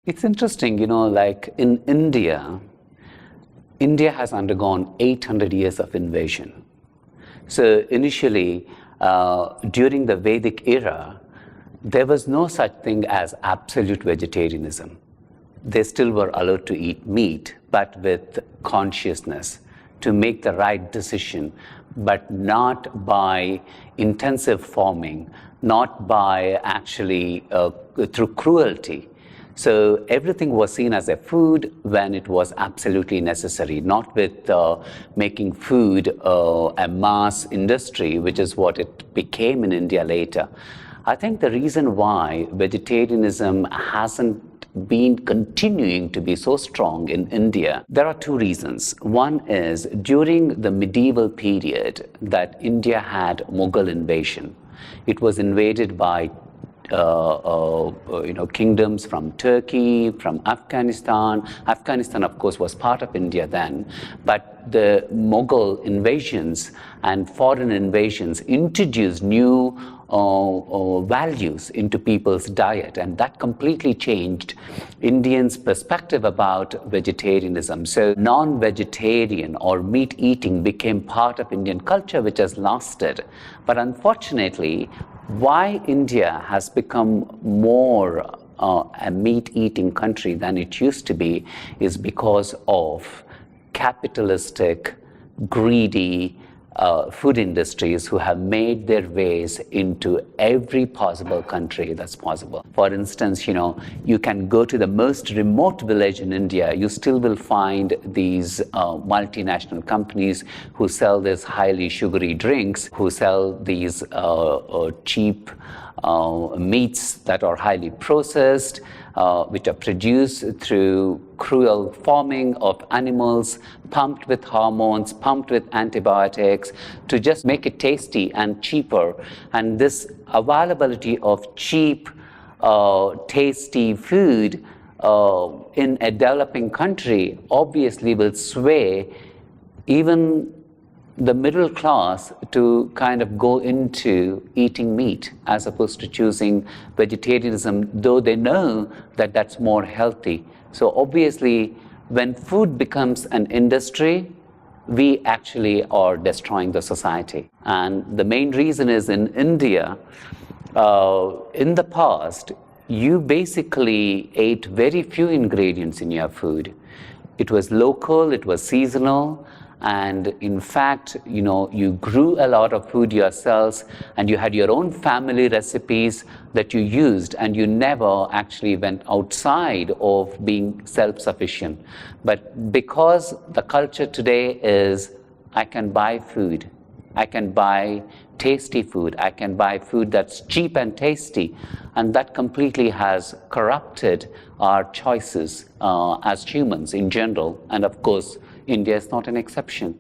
It's interesting, like in India, India has undergone 800 years of invasion. So initially, during the Vedic era, there was no such thing as absolute vegetarianism. They still were allowed to eat meat, but with consciousness, to make the right decision, but not by intensive farming, not by actually through cruelty. So everything was seen as a food when it was absolutely necessary, not with making food a mass industry, which is what it became in India later. I think the reason why vegetarianism hasn't been continuing to be so strong in India, there are two reasons. One is during the medieval period that India had Mughal invasion. It was invaded by kingdoms from Turkey, from Afghanistan. Afghanistan, of course, was part of India then, but the Mughal invasions and foreign invasions introduced new values into people's diet, and that completely changed Indians' perspective about vegetarianism. So non-vegetarian or meat eating became part of Indian culture, which has lasted. But unfortunately, why India has become more a meat-eating country than it used to be is because of capitalistic, greedy food industries who have made their ways into every possible country that's possible. For instance, you can go to the most remote village in India, you still will find these multinational companies who sell these highly sugary drinks, who sell these cheap meats that are highly processed, which are produced through cruel farming of animals, pumped with hormones, pumped with antibiotics, to just make it tasty and cheaper. And this availability of cheap, tasty food in a developing country obviously will sway even the middle class to kind of go into eating meat as opposed to choosing vegetarianism, though they know that that's more healthy. So obviously, when food becomes an industry, we actually are destroying the society. And the main reason is in India, in the past, you basically ate very few ingredients in your food. It was local, it was seasonal, and in fact, you grew a lot of food yourselves, and you had your own family recipes that you used, and you never actually went outside of being self-sufficient. But because the culture today is, I can buy food, I can buy tasty food, I can buy food that's cheap and tasty, and that completely has corrupted our choices as humans in general, and of course, India is not an exception.